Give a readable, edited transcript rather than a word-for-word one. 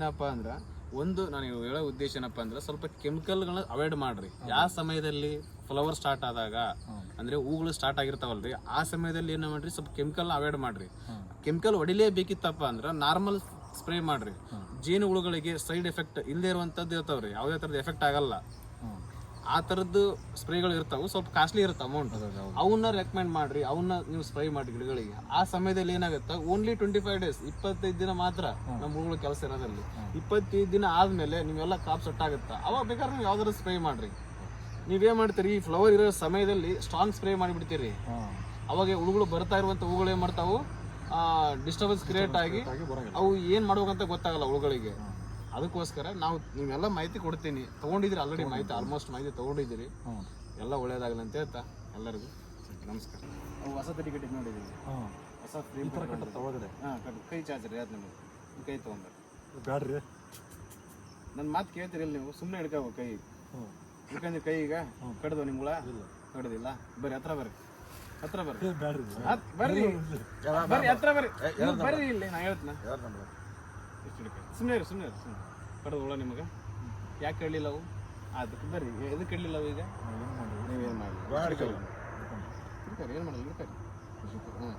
ಏನಪ್ಪ ಅಂದ್ರೆ ಒಂದು ನಾನು ಹೇಳೋ ಉದ್ದೇಶ ಏನಪ್ಪ ಅಂದ್ರೆ ಸ್ವಲ್ಪ ಕೆಮಿಕಲ್ಗಳನ್ನ ಅವಾಯ್ಡ್ ಮಾಡ್ರಿ. ಯಾವ ಸಮಯದಲ್ಲಿ ಫ್ಲವರ್ ಸ್ಟಾರ್ಟ್ ಆದಾಗ ಅಂದ್ರೆ ಹೂಗಳು ಸ್ಟಾರ್ಟ್ ಆಗಿರ್ತಾವಲ್ರಿ, ಆ ಸಮಯದಲ್ಲಿ ಏನು ಮಾಡ್ರಿ, ಸ್ವಲ್ಪ ಕೆಮಿಕಲ್ ಅವಾಯ್ಡ್ ಮಾಡ್ರಿ. ಕೆಮಿಕಲ್ ಹೊಡಿಲೇಬೇಕಿತ್ತಪ್ಪ ಅಂದ್ರೆ ನಾರ್ಮಲ್ ಸ್ಪ್ರೇ ಮಾಡ್ರಿ. ಜೇನು ಹುಳುಗಳಿಗೆ ಸೈಡ್ ಎಫೆಕ್ಟ್ ಇಲ್ಲದೆ ಇರುವಂತದ್ದು ಇರ್ತಾವ್ರಿ, ಯಾವುದೇ ತರದ ಎಫೆಕ್ಟ್ ಆಗಲ್ಲ. ಆ ಥರದ್ದು ಸ್ಪ್ರೇಗಳು ಇರ್ತಾವೆ, ಸ್ವಲ್ಪ ಕಾಸ್ಟ್ಲಿ ಇರುತ್ತೆ ಅಮೌಂಟ್. ಅವನ್ನ ರೆಕಮೆಂಡ್ ಮಾಡ್ರಿ, ಅವನ್ನ ನೀವು ಸ್ಪ್ರೇ ಮಾಡಿ ಗಿಡಗಳಿಗೆ. ಆ ಸಮಯದಲ್ಲಿ ಏನಾಗುತ್ತೆ, ಓನ್ಲಿ 25 ಡೇಸ್ 25 ದಿನ ಮಾತ್ರ ನಮ್ಮ ಹುಳುಗಳು ಕೆಲಸ ಇರೋದ್ರಲ್ಲಿ. 25 ದಿನ ಆದ್ಮೇಲೆ ನೀವೆಲ್ಲ ಕಾಪ್ ಸೆಟ್ ಆಗುತ್ತೆ, ಅವಾಗ ಬೇಕಾದ್ರೆ ನೀವು ಯಾವ್ದಾದ್ರು ಸ್ಪ್ರೇ ಮಾಡ್ರಿ. ನೀವೇನ್ ಮಾಡ್ತೀರಿ, ಈ ಫ್ಲವರ್ ಇರೋ ಸಮಯದಲ್ಲಿ ಸ್ಟ್ರಾಂಗ್ ಸ್ಪ್ರೇ ಮಾಡಿಬಿಡ್ತೀರಿ. ಅವಾಗ ಹುಳುಗಳು ಬರ್ತಾ ಇರುವಂತ ಹೂಗಳು ಏನ್ ಮಾಡ್ತಾವು, ಡಿಸ್ಟರ್ಬೆನ್ಸ್ ಕ್ರಿಯೇಟ್ ಆಗಿ ಅವು ಏನ್ ಮಾಡ್ಬೇಕಂತ ಗೊತ್ತಾಗಲ್ಲ ಹುಳುಗಳಿಗೆ. ಅದಕ್ಕೋಸ್ಕರ ನಾವು ನೀವೆಲ್ಲ ಮಾಹಿತಿ ಕೊಡ್ತೀನಿ, ತಗೊಂಡಿದ್ದೀರಿ ಆಲ್ರೆಡಿ ಮಾಹಿತಿ, ಆಲ್ಮೋಸ್ಟ್ ಮಾಹಿತಿ ತಗೊಂಡಿದ್ದೀರಿ. ಎಲ್ಲ ಒಳ್ಳೇದಾಗಲಿ ಅಂತ ಹೇಳ್ತಾ ಎಲ್ಲರಿಗೂ ನಮಸ್ಕಾರ. ಅವು ಹೊಸ ತಡಿ ಕಟ್ಟಿ ನೋಡಿದ್ದೀವಿ, ಹೊಸ ಫ್ರೀ ಒಳಗಡೆ ಕೈ ಚಾಚ್ರಿ, ಅದು ನಮಗೆ ಕೈ ತೊಗೊಂಡ್ರಿ ಬ್ಯಾಡ್ರಿ. ನನ್ನ ಮಾತು ಕೇಳ್ತೀರಿಲ್ಲ ನೀವು, ಸುಮ್ಮನೆ ಹಿಡ್ಕೋಬೇಕು ಕೈ. ಯಾಕಂದ್ರೆ ಕೈ ಈಗ ಕಡ್ದು ನಿಮ್ಮ ಹುಳ ಕಡ್ದಿಲ್ಲ. ಬರ್ರಿ ಹತ್ರ ಬರ್ರಿ, ಹತ್ರ ಬರ್ರಿ, ಬರ್ರಿ ಬರ್ರಿ ಹತ್ರ ಬರ್ರಿ, ಬರ್ರಿ ಇಲ್ಲಿ ನಾ ಹೇಳ್ತೀನಿ. ಸುಮ್ಮನೆ ಇರಿ, ಸುಮ್ಮನೆ ಇರಿ, ಸುಮ್ಮನೆ ಕಡ್ದು ಹುಳ ನಿಮಗೆ ಯಾಕೆ ಕಡ್ಲಿಲ್ಲ ಅವು? ಅದಕ್ಕೆ ಬರ್ರಿ, ಎದಕ್ಕೆ ಕಡ್ಲಿಲ್ಲ ಅವು? ಈಗ ನೀವೇನು ಮಾಡಿ ಏನು ಮಾಡಲ್ಲ, ಹಿಡ್ಕರಿ. ಹಾಂ